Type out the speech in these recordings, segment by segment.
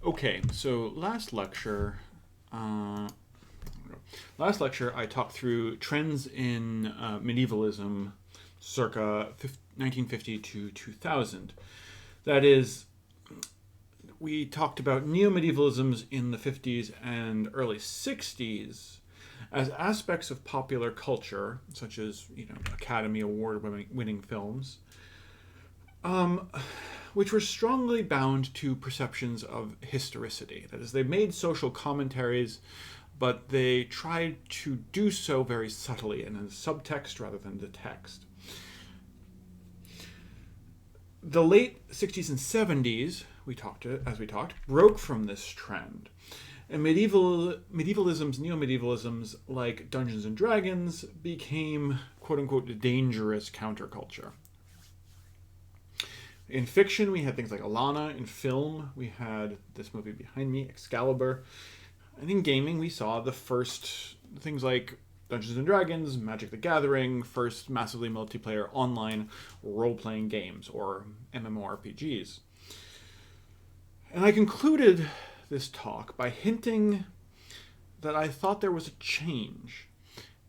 Okay, so uh, last lecture I talked through trends in medievalism circa 1950 to 2000. That is, we talked about neo-medievalisms in the 50s and early 60s as aspects of popular culture, such as, Academy Award winning films, um, which were strongly bound to perceptions of historicity. That is, they made social commentaries, but they tried to do so very subtly and in subtext rather than the text. The late 60s and 70s, we talked, broke from this trend. And medievalisms, neo-medievalisms like Dungeons and Dragons became quote-unquote dangerous counterculture. In fiction, we had things like Alana. In film, we had this movie behind me, Excalibur. And in gaming, we saw the first things like Dungeons and Dragons, Magic the Gathering, first massively multiplayer online role-playing games, or MMORPGs. And I concluded this talk by hinting that I thought there was a change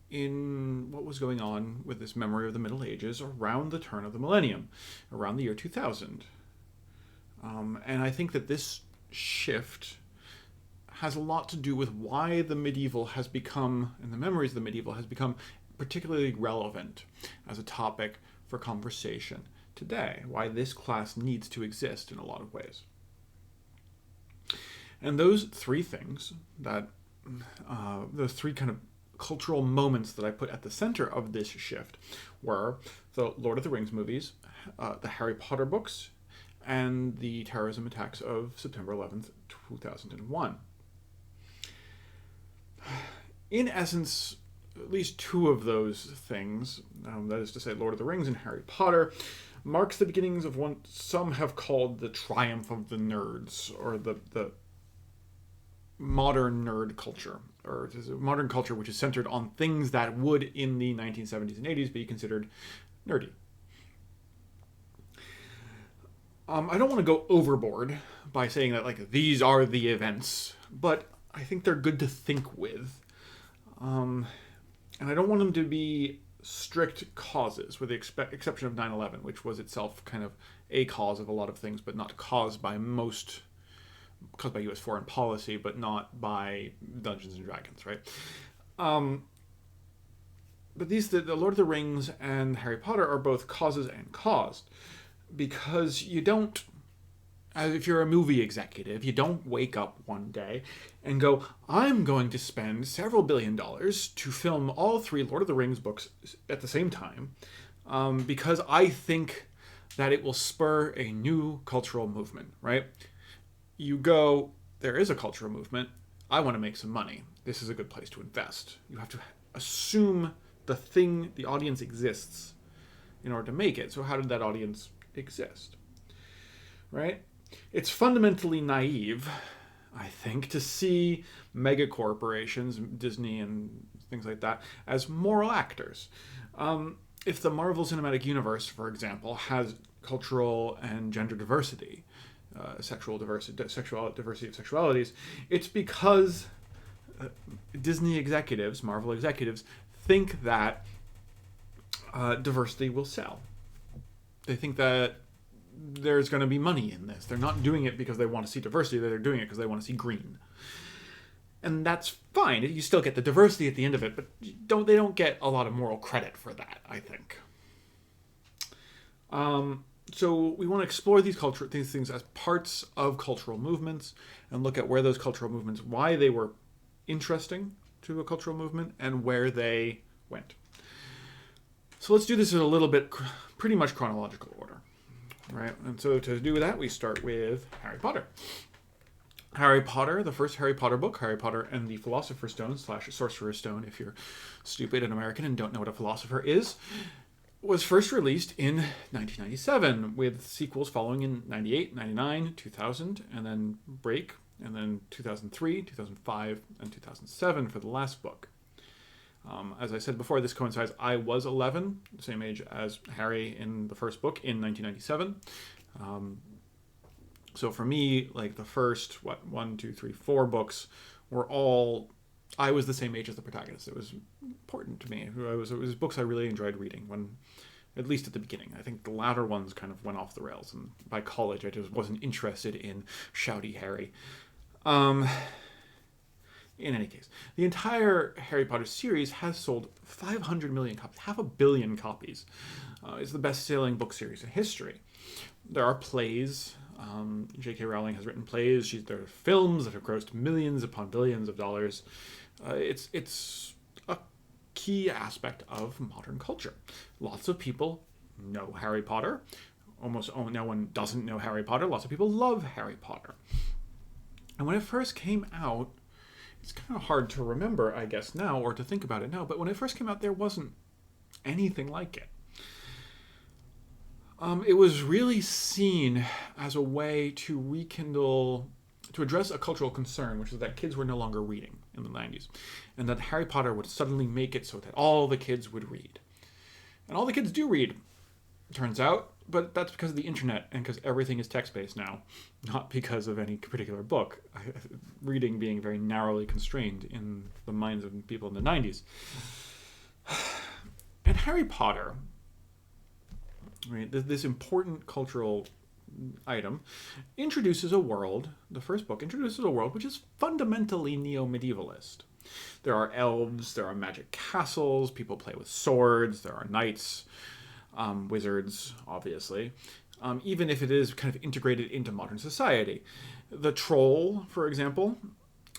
in what was going on with this memory of the Middle Ages around the turn of the millennium, around the year 2000. And I think that this shift has a lot to do with why the medieval has become, and the memories of the medieval has become particularly relevant as a topic for conversation today, why this class needs to exist in a lot of ways. And those three things, those three kind of cultural moments that I put at the center of this shift were the Lord of the Rings movies, the Harry Potter books, and the terrorism attacks of September 11th, 2001. In essence, at least two of those things, that is to say Lord of the Rings and Harry Potter, marks the beginnings of what some have called the triumph of the nerds, or the modern nerd culture, or modern culture which is centered on things that would in the 1970s and 80s be considered nerdy. I don't want to go overboard by saying that these are the events, but I think they're good to think with. And I don't want them to be strict causes, with the exception of 9/11, which was itself kind of a cause of a lot of things, but not caused by U.S. foreign policy, but not by Dungeons and Dragons, right? But the Lord of the Rings and Harry Potter are both causes and caused, because you don't, if you're a movie executive, you don't wake up one day and go, I'm going to spend several $1 billion to film all three Lord of the Rings books at the same time, because I think that it will spur a new cultural movement, right? You go, there is a cultural movement, I want to make some money. This is a good place to invest. You have to assume the audience exists in order to make it. So how did that audience exist? Right? It's fundamentally naive, I think, to see megacorporations, Disney and things like that, as moral actors. If the Marvel Cinematic Universe, for example, has cultural and gender diversity, sexual diversity of sexualities, it's because Disney executives, Marvel executives, think that diversity will sell. They think that there's going to be money in this. They're not doing it because they want to see diversity. They're doing it because they want to see green. And that's fine. You still get the diversity at the end of it, but they don't get a lot of moral credit for that, I think. So we want to explore these things as parts of cultural movements and look at where those cultural movements, why they were interesting to a cultural movement, and where they went. So let's do this in a little bit, pretty much chronological order, right? And so to do that, we start with Harry Potter. Harry Potter, the first Harry Potter book, Harry Potter and the Philosopher's Stone / Sorcerer's Stone, if you're stupid and American and don't know what a philosopher is, was first released in 1997, with sequels following in 98, 99, 2000, and then break, and then 2003, 2005, and 2007 for the last book. As I said before, this coincides. I was 11, the same age as Harry in the first book in 1997. So for me, like the first, one, two, three, four books were all, I was the same age as the protagonist. It was important to me. It was books I really enjoyed reading when, at least at the beginning. I think the latter ones kind of went off the rails, and by college I just wasn't interested in shouty Harry. In any case, the entire Harry Potter series has sold 500 million copies, 500 million copies. It's the best-selling book series in history. There are plays. J.K. Rowling has written plays. There are films that have grossed millions upon billions of dollars. It's a key aspect of modern culture. Lots of people know Harry Potter. Almost no one doesn't know Harry Potter. Lots of people love Harry Potter. And when it first came out, it's kind of hard to remember, I guess, now, or to think about it now, but when it first came out, there wasn't anything like it. It was really seen as a way to rekindle, to address a cultural concern, which is that kids were no longer reading in the 90s, and that Harry Potter would suddenly make it so that all the kids would read. And all the kids do read, turns out, but that's because of the internet and because everything is text-based now, not because of any particular book. Reading being very narrowly constrained in the minds of people in the 90s. And Harry Potter, right, this important cultural item, introduces a world, the first book introduces a world which is fundamentally neo-medievalist. There are elves, there are magic castles, people play with swords, there are knights, wizards, obviously, even if it is kind of integrated into modern society. The troll, for example,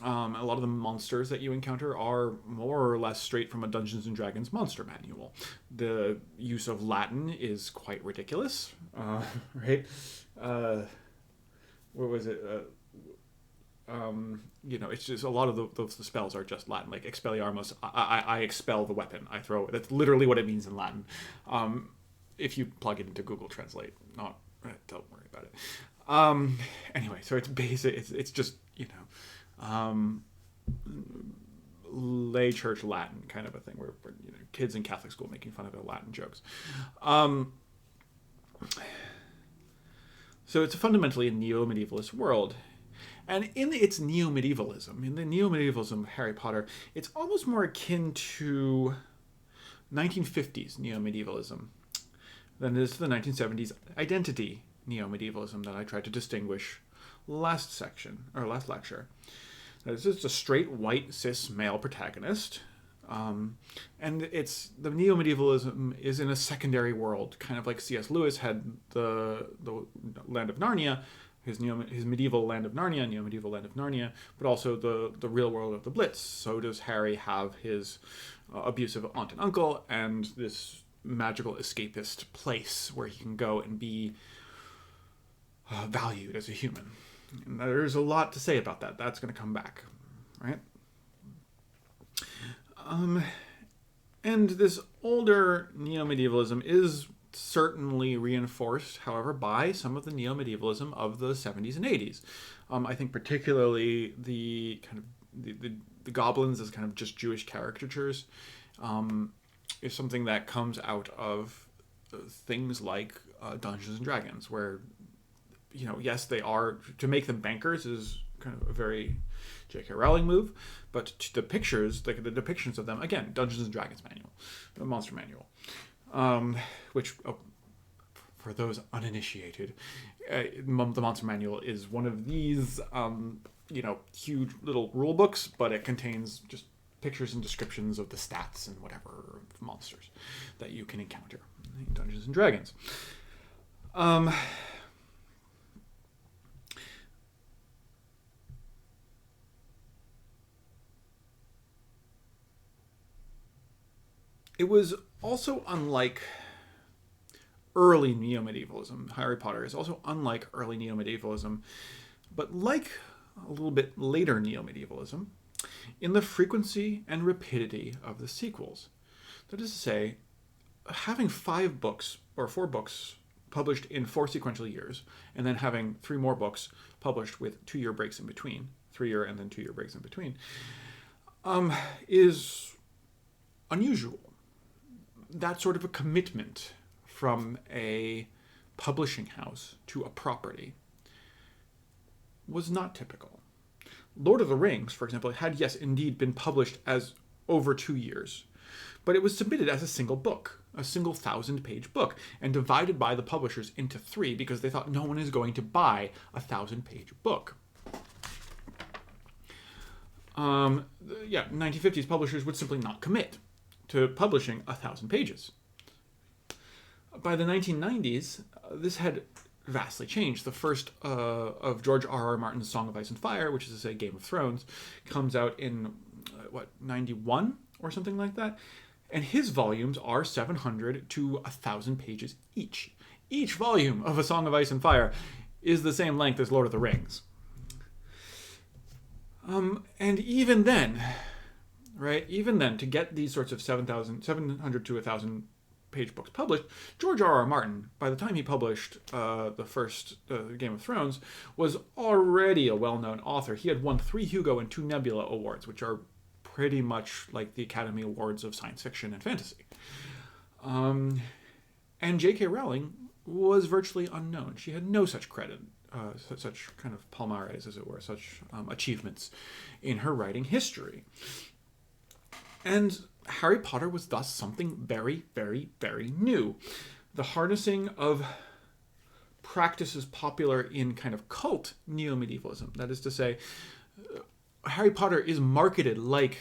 a lot of the monsters that you encounter are more or less straight from a Dungeons & Dragons monster manual. The use of Latin is quite ridiculous, right? What was it? It's just a lot of the spells are just Latin, like Expelliarmus. I expel the weapon. I throw it. That's literally what it means in Latin. If you plug it into Google Translate, don't worry about it. Anyway, so it's basic. It's just lay church Latin kind of a thing, where kids in Catholic school making fun of their Latin jokes. So it's fundamentally a neo-medievalist world. And in its neo-medievalism, in the neo-medievalism of Harry Potter, it's almost more akin to 1950s neo-medievalism than it is to the 1970s identity neo-medievalism that I tried to distinguish last lecture. This is a straight white cis male protagonist, and it's the neo-medievalism is in a secondary world, kind of like C.S. Lewis had the Land of Narnia, his medieval Land of Narnia, neo-medieval Land of Narnia, but also the real world of the Blitz. So does Harry have his abusive aunt and uncle, and this magical escapist place where he can go and be valued as a human. And there's a lot to say about that. That's going to come back, right? And this older neo-medievalism is certainly reinforced, however, by some of the neo-medievalism of the 70s and 80s. I think particularly the kind of the goblins as kind of just Jewish caricatures is something that comes out of things like Dungeons and Dragons, where yes, they are, to make them bankers is kind of a very J.K. Rowling move, but the pictures, like the depictions of them, again, Dungeons and Dragons manual, the monster manual, which, for those uninitiated, the monster manual is one of these, huge little rule books, but it contains just pictures and descriptions of the stats and whatever of monsters that you can encounter in Dungeons and Dragons. It was also unlike early neo-medievalism. Harry Potter is also unlike early neo-medievalism, but like a little bit later neo-medievalism, in the frequency and rapidity of the sequels. That is to say, having 5 books or 4 books published in 4 sequential years, and then having 3 more books published with 2-year breaks in between, 3-year and then 2-year breaks in between, is unusual. That sort of a commitment from a publishing house to a property was not typical. Lord of the Rings, for example, had, yes, indeed been published as over 2 years, but it was submitted as a single book, a single 1,000-page book, and divided by the publishers into 3 because they thought no one is going to buy a 1,000-page book. 1950s publishers would simply not commit to publishing 1,000 pages. By the 1990s, this had vastly changed. The first of George R.R. Martin's Song of Ice and Fire, which is to say Game of Thrones, comes out in, 91 or something like that? And his volumes are 700 to 1,000 pages each. Each volume of A Song of Ice and Fire is the same length as Lord of the Rings. And even then, to get these sorts of 700 to 1,000 page books published, George R.R. Martin, by the time he published the first Game of Thrones, was already a well-known author. He had won 3 Hugo and 2 Nebula Awards, which are pretty much like the Academy Awards of science fiction and fantasy. And J.K. Rowling was virtually unknown. She had no such credit, such kind of palmares, as it were, such achievements in her writing history. And Harry Potter was thus something very, very, very new. The harnessing of practices popular in kind of cult neomedievalism. That is to say, Harry Potter is marketed like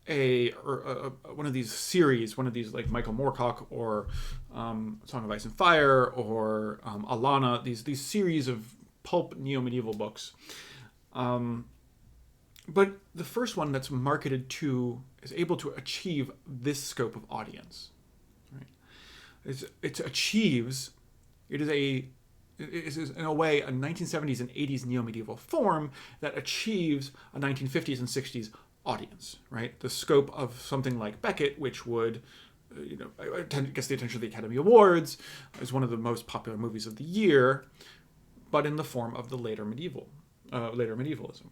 one of these series, one of these like Michael Moorcock or Song of Ice and Fire or Alana, these series of pulp neo-medieval books. But the first one that's marketed to is able to achieve this scope of audience. Right? It is in a way a 1970s and 80s neo-medieval form that achieves a 1950s and 60s audience, right? The scope of something like Beckett, which would, gets the attention of the Academy Awards, is one of the most popular movies of the year, but in the form of the later medievalism.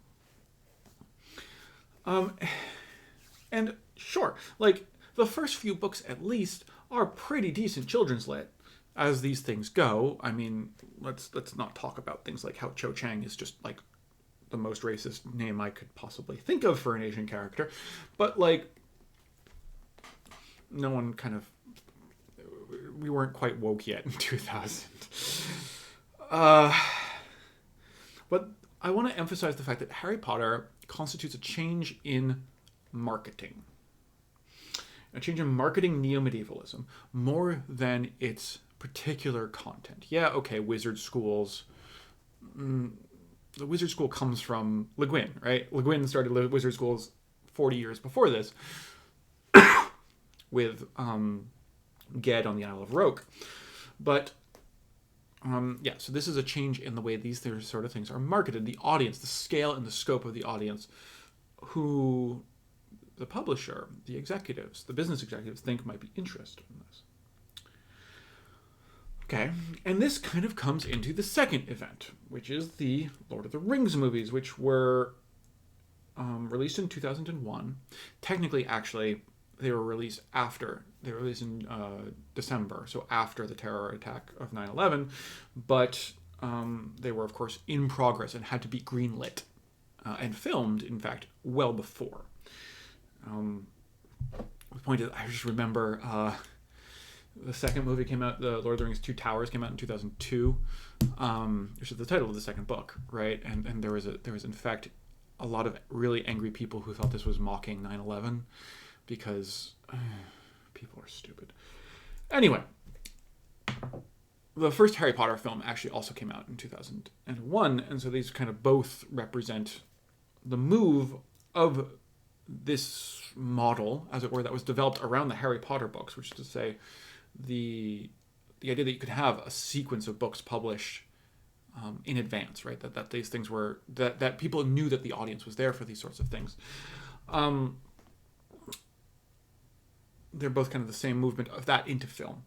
And sure, like the first few books at least are pretty decent children's lit, as these things go. I mean, let's not talk about things like how Cho Chang is just like the most racist name I could possibly think of for an Asian character, but like no one we weren't quite woke yet in 2000. But I want to emphasize the fact that Harry Potter constitutes a change in marketing. A change in marketing neo-medievalism more than its particular content. Yeah, okay, wizard schools. The wizard school comes from Le Guin, right? Le Guin started wizard schools 40 years before this with Ged on the Isle of Roke. But so this is a change in the way these sort of things are marketed. The audience, the scale and the scope of the audience, who the publisher, the executives, the business executives think might be interested in this. Okay, and this kind of comes into the second event, which is the Lord of the Rings movies, which were released in 2001. Technically, actually, they were released after. They were released in December, so after the terror attack of 9/11, but they were, of course, in progress and had to be greenlit and filmed, in fact, well before. The point is, I just remember the second movie came out, the Lord of the Rings Two Towers came out in 2002, which is the title of the second book, right? And there was in fact a lot of really angry people who thought this was mocking 9/11 because people are stupid. Anyway, the first Harry Potter film actually also came out in 2001, and so these kind of both represent the move of this model, as it were, that was developed around the Harry Potter books, which is to say the idea that you could have a sequence of books published in advance, right? That these things were, that people knew that the audience was there for these sorts of things. They're both kind of the same movement of that into film.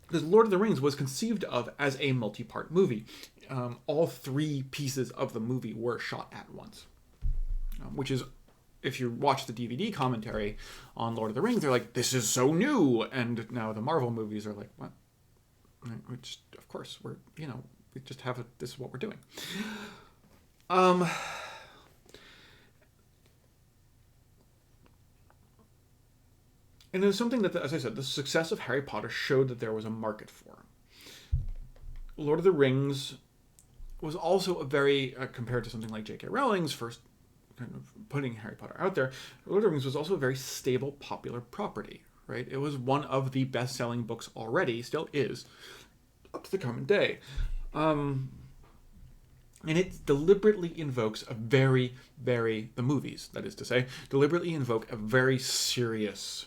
Because Lord of the Rings was conceived of as a multi-part movie. All 3 pieces of the movie were shot at once, which is, if you watch the DVD commentary on Lord of the Rings, they're like, this is so new. And now the Marvel movies are like, what? Which, of course, We just have this is what we're doing. Um, and it was something that, as I said, the success of Harry Potter showed that there was a market for. Lord of the Rings was also a very, compared to something like J.K. Rowling's first kind of putting Harry Potter out there, Lord of the Rings was also a very stable, popular property, right? It was one of the best-selling books already, still is, up to the current day. And it deliberately invokes the movies, that is to say, deliberately invoke a very serious,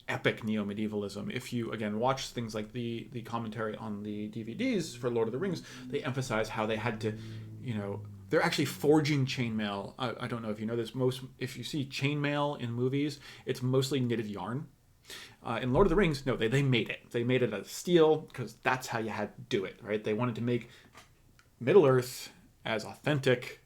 epic neo-medievalism. If you, again, watch things like the commentary on the DVDs for Lord of the Rings, they emphasize how they had to, they're actually forging chainmail. I don't know if you know this. If you see chainmail in movies, it's mostly knitted yarn. In Lord of the Rings, no, they made it. They made it out of steel because that's how you had to do it, right? They wanted to make Middle-earth as authentic,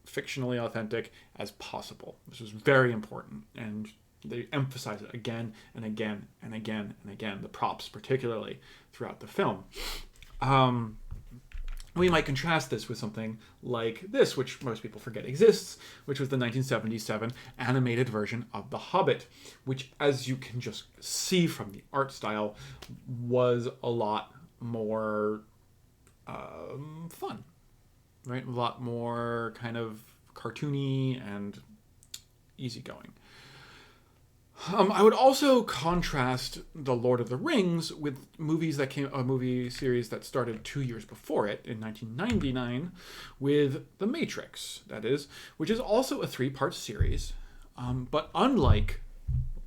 fictionally authentic as possible. This was very important, and they emphasize it again and again and again and again, the props particularly throughout the film. We might contrast this with something like this, which most people forget exists, which was the 1977 animated version of The Hobbit, which, as you can just see from the art style, was a lot more fun, right? A lot more kind of cartoony and easygoing. I would also contrast The Lord of the Rings with a movie series that started 2 years before it, in 1999, with The Matrix, that is, which is also a 3-part series. But unlike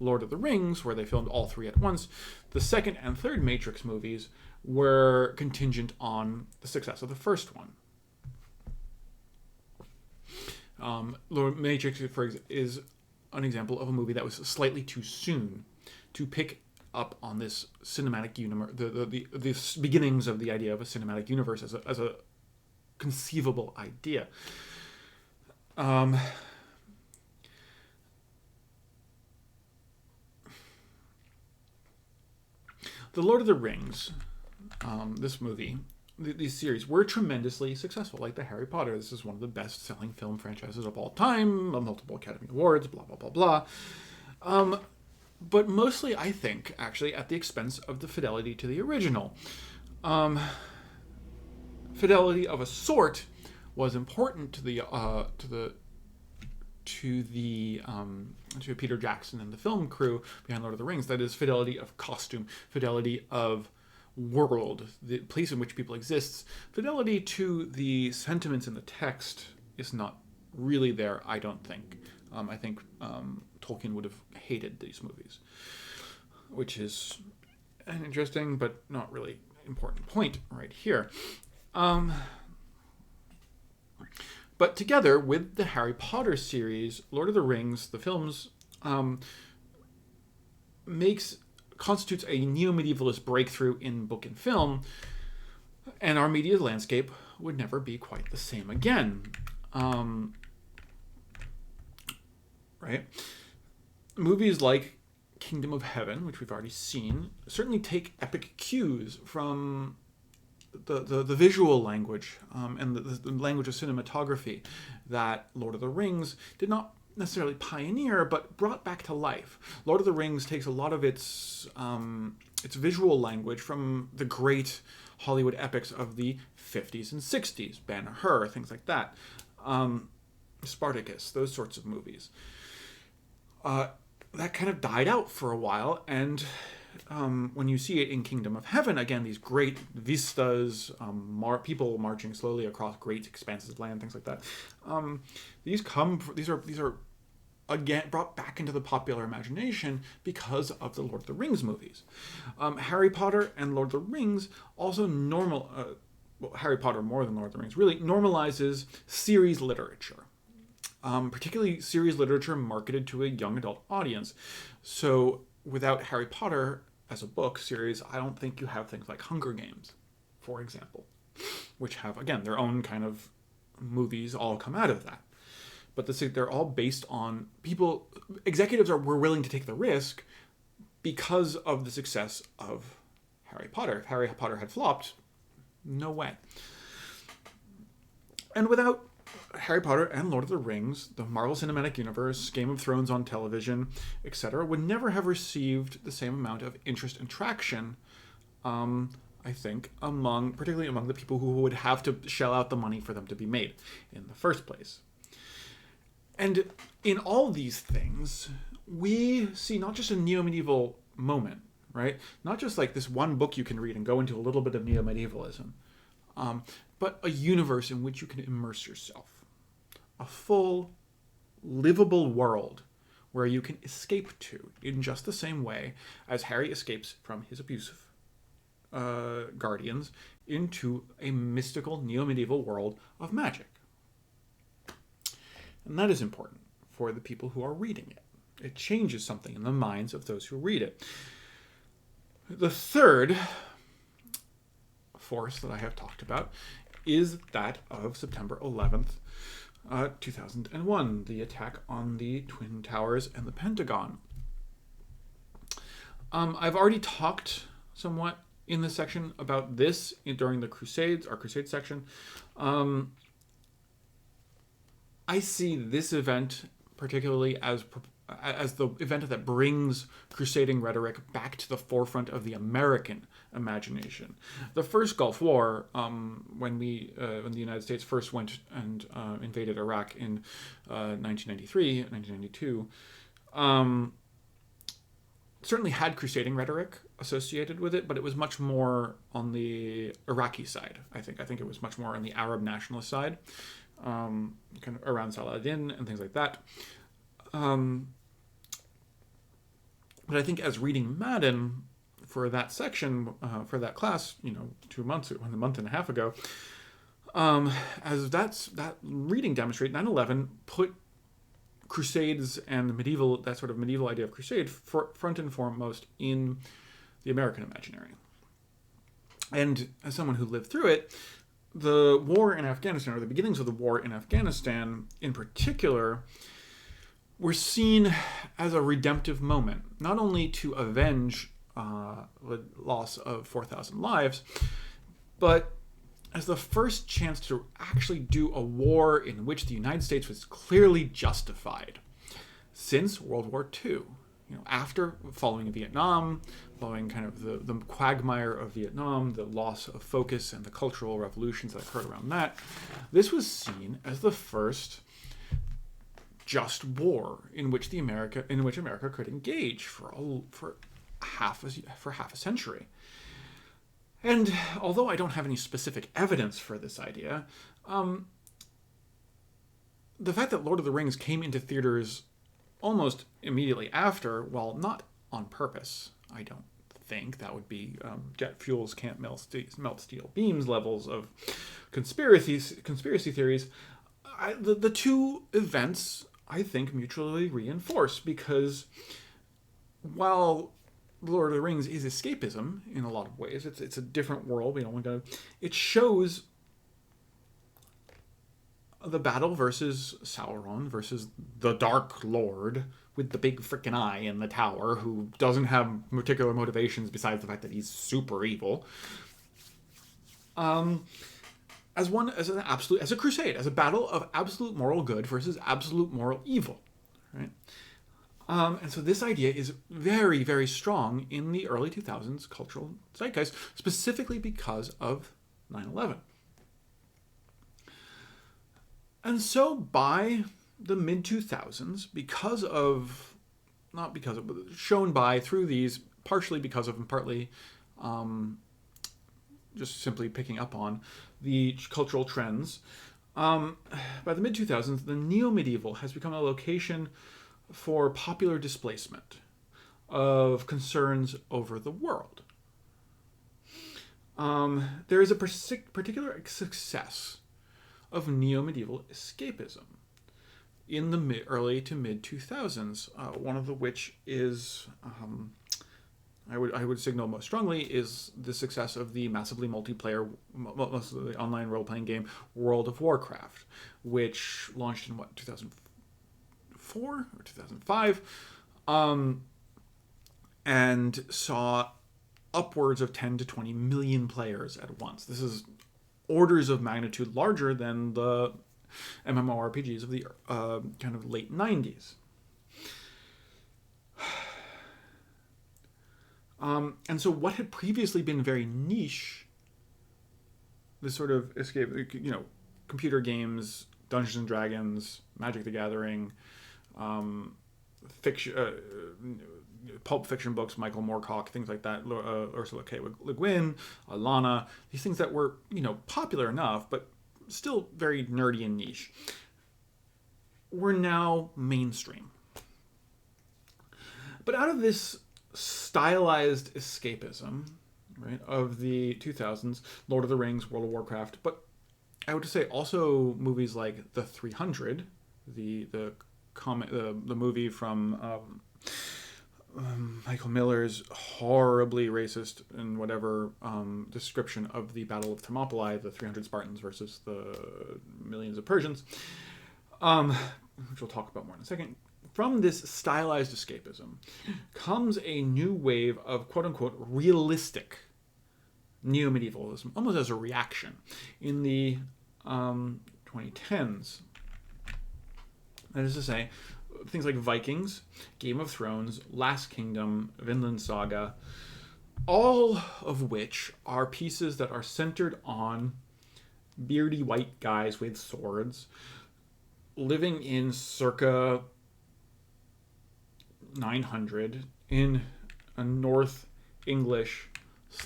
Lord of the Rings, where they filmed all 3 at once, the second and third Matrix movies were contingent on the success of the first one. Matrix, for example, is an example of a movie that was slightly too soon to pick up on this cinematic universe, the beginnings of the idea of a cinematic universe as a conceivable idea. The Lord of the Rings, this movie, these series were tremendously successful, like the Harry Potter. This is one of the best-selling film franchises of all time, multiple Academy Awards, blah, blah, blah, blah. But mostly, I think, actually, at the expense of the fidelity to the original. Fidelity of a sort was important to Peter Jackson and the film crew behind Lord of the Rings. That is, fidelity of costume, fidelity of world, the place in which people exists. Fidelity to the sentiments in the text is not really there, I don't think. I think Tolkien would have hated these movies, which is an interesting but not really important point right here. But together with the Harry Potter series, Lord of the Rings, the films, constitutes a neo-medievalist breakthrough in book and film, and our media landscape would never be quite the same again. Right? Movies like Kingdom of Heaven, which we've already seen, certainly take epic cues from the visual language and the language of cinematography that Lord of the Rings did not necessarily pioneer, but brought back to life. Lord of the Rings takes a lot of its visual language from the great Hollywood epics of the 50s and 60s, Ben-Hur, things like that, Spartacus, those sorts of movies. That kind of died out for a while, and when you see it in Kingdom of Heaven, again, these great vistas, people marching slowly across great expanses of land, things like that. These are again brought back into the popular imagination because of the Lord of the Rings movies. Harry Potter and Lord of the Rings also Harry Potter more than Lord of the Rings really normalizes series literature. Particularly series literature marketed to a young adult audience. So without Harry Potter as a book series, I don't think you have things like Hunger Games, for example, which have, again, their own kind of movies all come out of that. But they're all based on executives were willing to take the risk because of the success of Harry Potter. If Harry Potter had flopped, No way. And without Harry Potter and Lord of the Rings, the Marvel Cinematic Universe, Game of Thrones on television, etc., would never have received the same amount of interest and traction, I think, particularly among the people who would have to shell out the money for them to be made in the first place. And in all these things, we see not just a neo-medieval moment, right? Not just like this one book you can read and go into a little bit of neo-medievalism, but a universe in which you can immerse yourself. A full, livable world where you can escape to in just the same way as Harry escapes from his abusive guardians into a mystical neo-medieval world of magic. And that is important for the people who are reading it. It changes something in the minds of those who read it. The third force that I have talked about is that of September 11th, 2001, the attack on the Twin Towers and the Pentagon. I've already talked somewhat in this section about this during the Crusades, our Crusade section. I see this event particularly as the event that brings crusading rhetoric back to the forefront of the American imagination. The first Gulf War, when the United States first went and invaded Iraq in 1993, 1992, certainly had crusading rhetoric associated with it, but it was much more on the Iraqi side, I think. I think it was much more on the Arab nationalist side, kind of around Saladin and things like that. But I think as reading Madden for that section, for that class, 2 months, a month and a half ago, as that reading demonstrated, 9/11 put Crusades and that sort of medieval idea of crusade front and foremost in the American imaginary. And as someone who lived through it, the war in Afghanistan, or the beginnings of the war in Afghanistan in particular, were seen as a redemptive moment, not only to avenge the loss of 4,000 lives, but as the first chance to actually do a war in which the United States was clearly justified since World War II. After following Vietnam, following kind of the quagmire of Vietnam, the loss of focus and the cultural revolutions that occurred around that, this was seen as the first just war in which America could engage for half a century. And although I don't have any specific evidence for this idea, the fact that Lord of the Rings came into theaters almost immediately after, while not on purpose, I don't think that would be jet fuels can't melt steel beams levels of conspiracy theories. The two events, I think, mutually reinforce, because while Lord of the Rings is escapism in a lot of ways, it's a different world. It shows the battle versus Sauron versus the Dark Lord with the big freaking eye in the tower, who doesn't have particular motivations besides the fact that he's super evil. As a crusade, as a battle of absolute moral good versus absolute moral evil, right? And so this idea is very, very strong in the early 2000s cultural zeitgeist, specifically because of 9/11. And so by the mid-2000s, partially because of and partly just simply picking up on the cultural trends, by the mid-2000s, the neo-medieval has become a location for popular displacement of concerns over the world. There is a particular success of neo-medieval escapism in the early to mid-2000s, one of which is, I would signal most strongly, is the success of the massively multiplayer, mostly online role-playing game World of Warcraft, which launched in 2004 or 2005, and saw upwards of 10 to 20 million players at once. This is orders of magnitude larger than the MMORPGs of the kind of late 90s. And so what had previously been very niche, this sort of escape, computer games, Dungeons and Dragons, Magic the Gathering, fiction, pulp fiction books, Michael Moorcock, things like that, Ursula K. Le Guin, Alana, these things that were, popular enough, but still very nerdy and niche, were now mainstream. But out of this stylized escapism, right, of the 2000s, Lord of the Rings, World of Warcraft, but I would say also movies like The 300, the movie from Michael Miller's horribly racist and whatever description of the Battle of Thermopylae, the 300 Spartans versus the millions of Persians, which we'll talk about more in a second. From this stylized escapism comes a new wave of quote-unquote realistic neomedievalism, almost as a reaction in the 2010s. That is to say, things like Vikings, Game of Thrones, Last Kingdom, Vinland Saga, all of which are pieces that are centered on beardy white guys with swords living in circa 900 in a North English /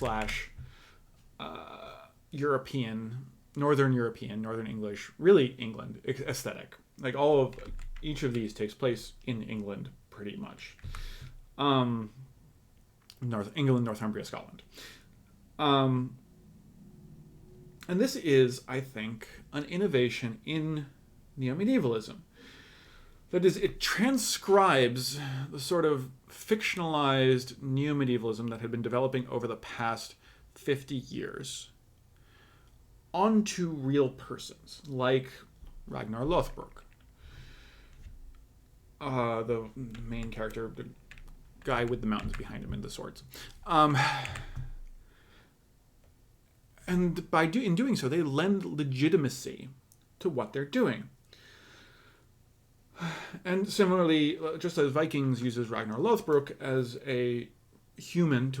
European, Northern English, really England aesthetic. Like each of these takes place in England, pretty much. North England, Northumbria, Scotland. And this is, I think, an innovation in neomedievalism. That is, it transcribes the sort of fictionalized neomedievalism that had been developing over the past 50 years onto real persons, like Ragnar Lothbrok. The main character, the guy with the mountains behind him and the swords. And in doing so, they lend legitimacy to what they're doing. And similarly, just as Vikings uses Ragnar Lothbrok as a human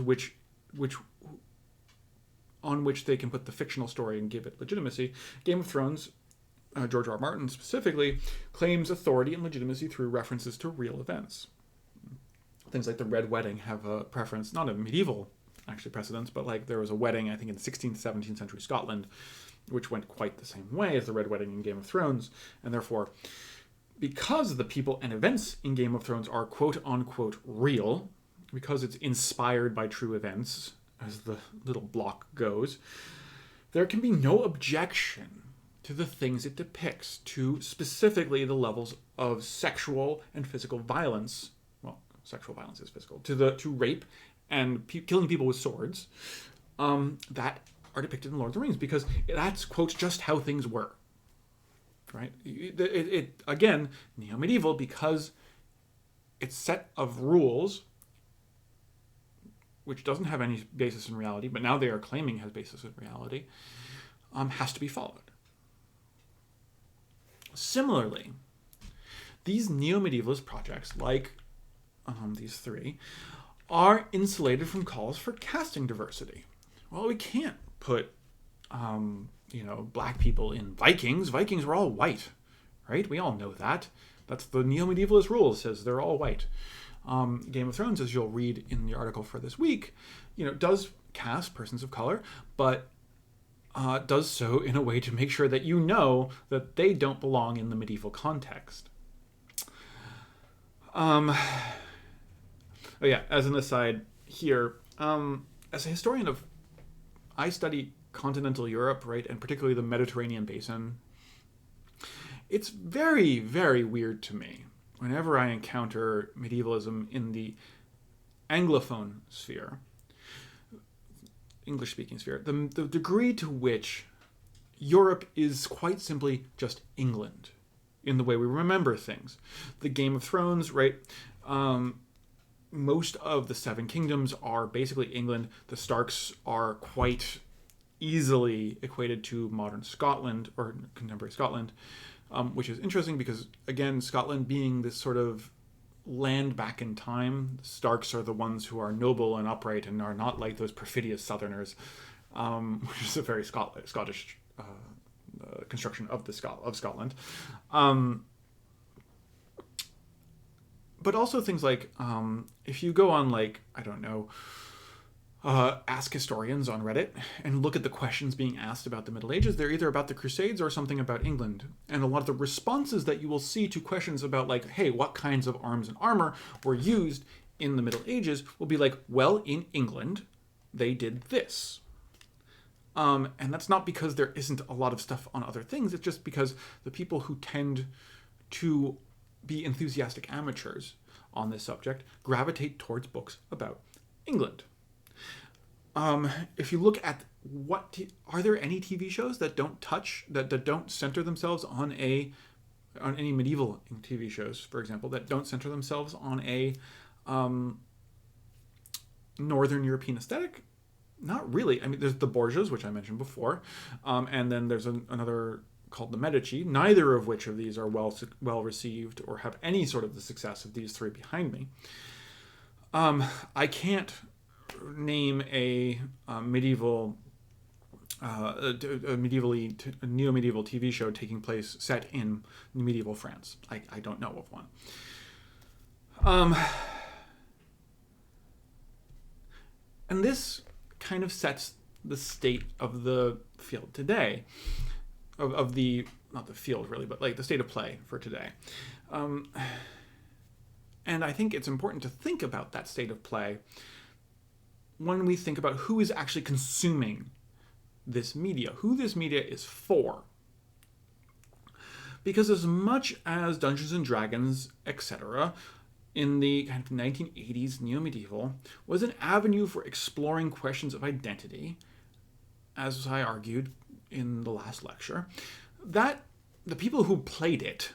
on which they can put the fictional story and give it legitimacy, Game of Thrones, George R. R. Martin specifically, claims authority and legitimacy through references to real events. Things like the Red Wedding have a preference, not a medieval actually precedence, but like there was a wedding, I think in 16th, 17th century Scotland, which went quite the same way as the Red Wedding in Game of Thrones, and therefore, because the people and events in Game of Thrones are quote-unquote real, because it's inspired by true events, as the little block goes, there can be no objection to the things it depicts, to specifically the levels of sexual and physical violence. Well, sexual violence is physical. To rape and killing people with swords that are depicted in Lord of the Rings, because that's, quote, just how things were. Right? It again, neo-medieval, because its set of rules, which doesn't have any basis in reality, but now they are claiming has basis in reality, has to be followed. Similarly, these neo-medievalist projects, like these three, are insulated from calls for casting diversity. Well, we can't put black people in Vikings. Vikings were all white, right? We all know that. That's the neo-medievalist rule. It says they're all white. Game of Thrones, as you'll read in the article for this week, does cast persons of color, but does so in a way to make sure that you know that they don't belong in the medieval context. As an aside here, as a historian I study continental Europe, right, and particularly the Mediterranean basin. It's very, very weird to me whenever I encounter medievalism in the Anglophone sphere, English-speaking sphere, the degree to which Europe is quite simply just England in the way we remember things. The Game of Thrones, right, most of the Seven Kingdoms are basically England. The Starks are quite easily equated to modern Scotland or contemporary Scotland, which is interesting because, again, Scotland being this sort of land back in time, the Starks are the ones who are noble and upright and are not like those perfidious Southerners, which is a very Scottish construction of Scotland. But also things like, if you go on, like, I don't know, ask historians on Reddit and look at the questions being asked about the Middle Ages, they're either about the Crusades or something about England. And a lot of the responses that you will see to questions about, like, hey, what kinds of arms and armor were used in the Middle Ages will be like, well, in England, they did this. And that's not because there isn't a lot of stuff on other things. It's just because the people who tend to be enthusiastic amateurs on this subject gravitate towards books about England. If you look at are there any TV shows that don't don't center themselves on any medieval TV shows, for example, that don't center themselves on a Northern European aesthetic? Not really. I mean, there's the Borgias, which I mentioned before, and then there's another called the Medici. Neither of which of these are well received or have any sort of the success of these three behind me. I can't name a Neomedieval TV show taking place set in medieval France. I don't know of one. And this kind of sets the state of the field today, of the, not the field really, but like the state of play for today. And I think it's important to think about that state of play when we think about who is actually consuming this media, who this media is for. Because as much as Dungeons and Dragons, etc., in the kind of 1980s Neomedieval was an avenue for exploring questions of identity, as I argued in the last lecture, that the people who played it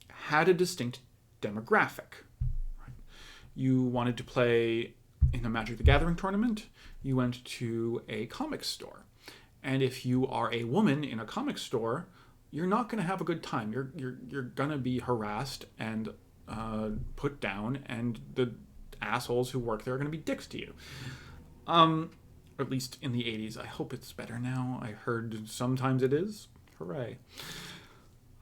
had a distinct demographic. You wanted to play in a Magic the Gathering tournament, you went to a comic store. And if you are a woman in a comic store, you're not going to have a good time. You're going to be harassed and put down, and the assholes who work there are going to be dicks to you. At least in the 80s. I hope it's better now. I heard sometimes it is. Hooray.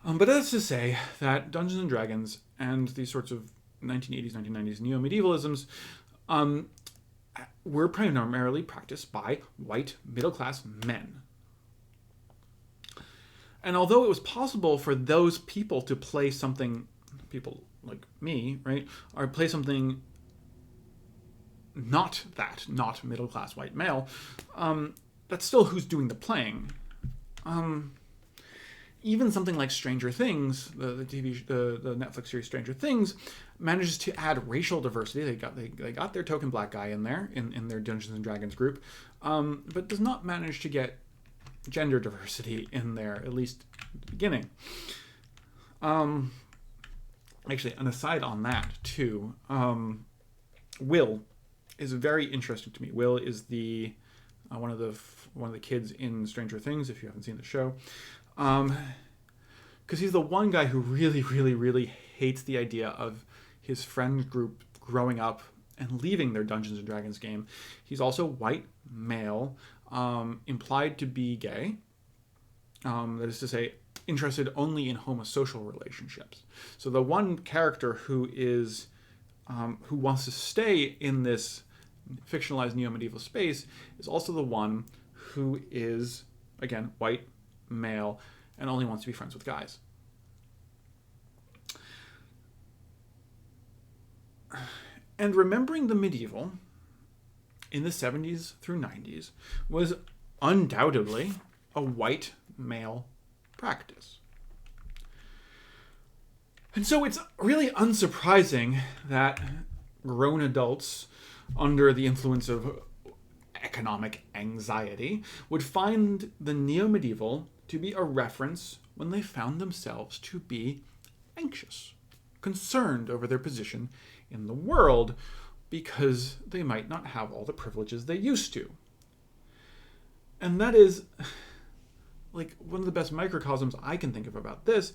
But that's to say that Dungeons and Dragons and these sorts of 1980s, 1990s neo-medievalisms were primarily practiced by white middle-class men. And although it was possible for those people to play something, people like me, right, or play something not middle-class white male, that's still who's doing the playing. Even something like Stranger Things, the Netflix series Stranger Things, manages to add racial diversity. They got their token black guy in there in their Dungeons and Dragons group, but does not manage to get gender diversity in there, at least at the beginning. Actually, an aside on that too. Will is very interesting to me. Will is the one of the kids in Stranger Things, if you haven't seen the show. Because he's the one guy who really, really, really hates the idea of his friend group growing up and leaving their Dungeons and Dragons game. He's also white, male, implied to be gay. That is to say, interested only in homosocial relationships. So the one character who wants to stay in this fictionalized neo-medieval space is also the one who is, again, white, male, and only wants to be friends with guys. And remembering the medieval in the 70s through 90s was undoubtedly a white male practice. And so it's really unsurprising that grown adults, under the influence of economic anxiety, would find the neo-medieval to be a reference when they found themselves to be anxious, concerned over their position in the world, because they might not have all the privileges they used to. And that is, like, one of the best microcosms I can think of about this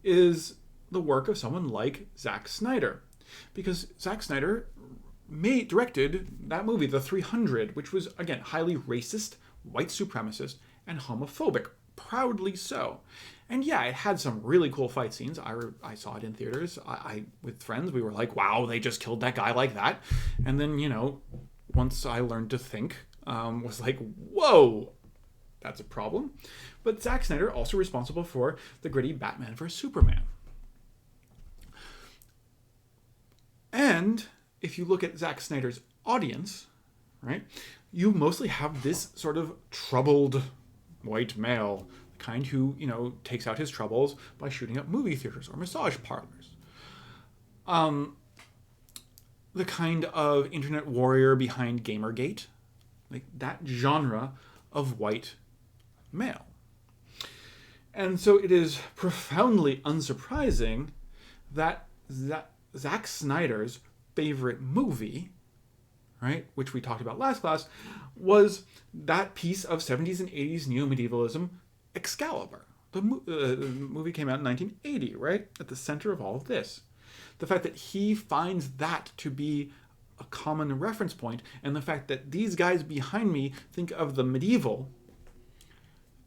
is the work of someone like Zack Snyder. Because Zack Snyder directed that movie, The 300, which was, again, highly racist, white supremacist, and homophobic. Proudly so. And yeah, it had some really cool fight scenes. I saw it in theaters. With friends, we were like, wow, they just killed that guy like that. And then, once I learned to think, was like, whoa, that's a problem. But Zack Snyder also responsible for the gritty Batman vs. Superman. And if you look at Zack Snyder's audience, right, you mostly have this sort of troubled white male, the kind who, takes out his troubles by shooting up movie theaters or massage parlors. The kind of internet warrior behind Gamergate, like that genre of white male. And so it is profoundly unsurprising that Zack Snyder's favorite movie, right, which we talked about last class, was that piece of 70s and 80s neo-medievalism, Excalibur. The movie came out in 1980, right, at the center of all of this. The fact that he finds that to be a common reference point, and the fact that these guys behind me think of the medieval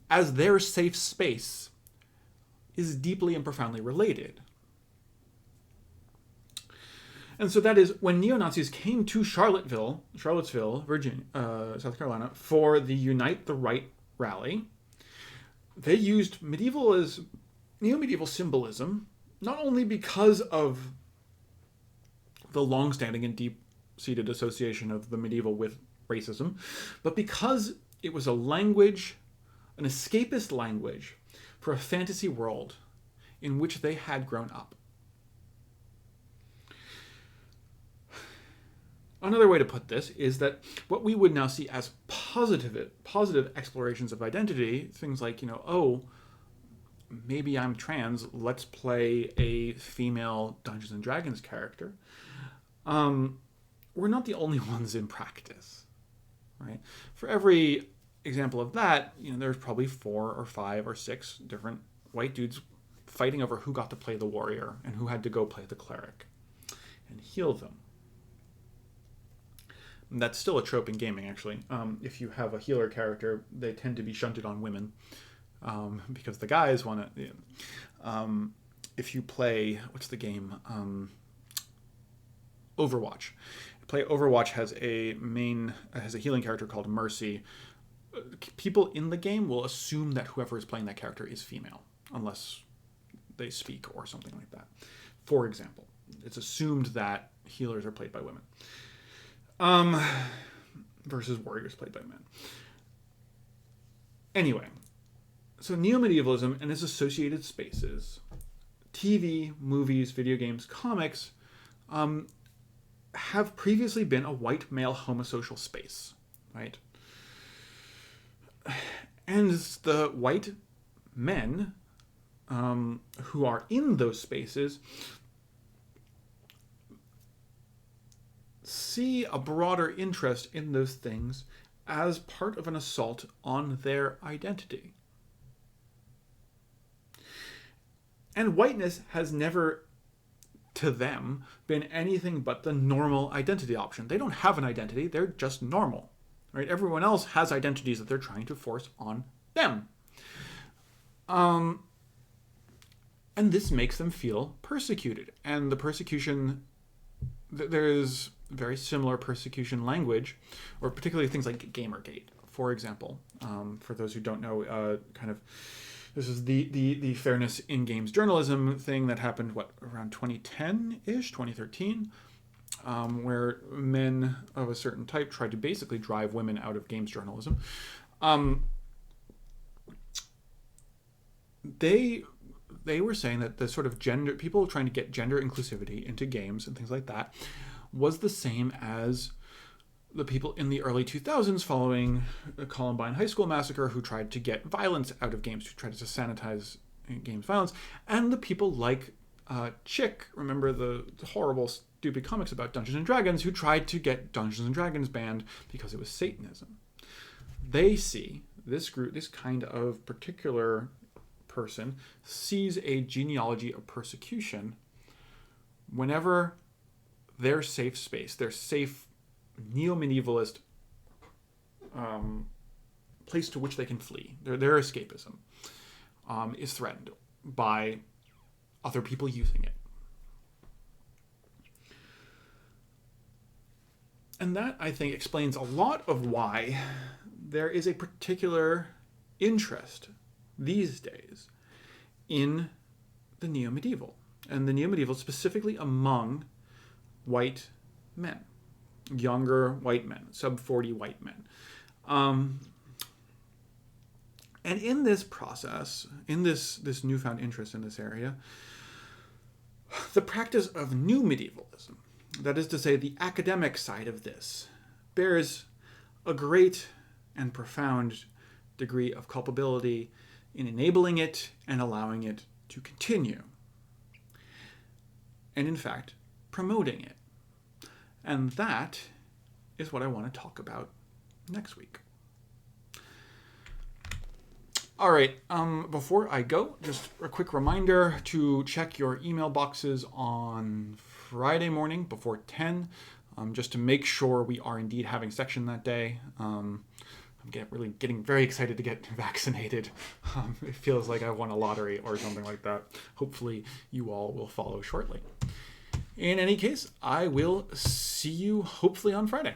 as their safe space is deeply and profoundly related. And so that is when neo-Nazis came to Charlottesville, Virginia, South Carolina, for the Unite the Right rally, they used neo-medieval symbolism, not only because of the long-standing and deep-seated association of the medieval with racism, but because it was a language, an escapist language, for a fantasy world in which they had grown up. Another way to put this is that what we would now see as positive explorations of identity, things like, maybe I'm trans, let's play a female Dungeons and Dragons character, we're not the only ones in practice, right? For every example of that, there's probably 4 or 5 or 6 different white dudes fighting over who got to play the warrior and who had to go play the cleric and heal them. And that's still a trope in gaming, actually. If you have a healer character, they tend to be shunted on women because the guys want to. If you play, what's the game? Overwatch. Overwatch has a healing character called Mercy. People in the game will assume that whoever is playing that character is female, unless they speak or something like that. For example, it's assumed that healers are played by women. Versus warriors played by men. Anyway, so neo-medievalism and its associated spaces, TV, movies, video games, comics, have previously been a white male homosocial space, right? And the white men who are in those spaces see a broader interest in those things as part of an assault on their identity. And whiteness has never, to them, been anything but the normal identity option. They don't have an identity, they're just normal. Right? Everyone else has identities that they're trying to force on them. And this makes them feel persecuted. And the persecution, there is very similar persecution language, or particularly things like Gamergate, for example. For those who don't know, this is the fairness in games journalism thing that happened, around 2010-ish, 2013, where men of a certain type tried to basically drive women out of games journalism. They were saying that the sort of people trying to get gender inclusivity into games and things like that was the same as the people in the early 2000s following the Columbine High School massacre who tried to get violence out of games, who tried to sanitize games violence, and the people like Chick, remember the horrible, stupid comics about Dungeons and Dragons, who tried to get Dungeons and Dragons banned because it was Satanism. They see this group, this kind of particular person, sees a genealogy of persecution whenever their safe space, their safe neo-medievalist place to which they can flee, their escapism, is threatened by other people using it. And that, I think, explains a lot of why there is a particular interest these days in the Neomedieval, and the Neomedieval specifically among white men, younger white men, sub-40 white men. And in this process, in this newfound interest in this area, the practice of new medievalism, that is to say, the academic side of this, bears a great and profound degree of culpability in enabling it and allowing it to continue. And in fact, promoting it. And that is what I want to talk about next week. All right, before I go, just a quick reminder to check your email boxes on Friday morning before 10, just to make sure we are indeed having section that day. I'm really getting very excited to get vaccinated. It feels like I won a lottery or something like that. Hopefully you all will follow shortly. In any case, I will see you hopefully on Friday.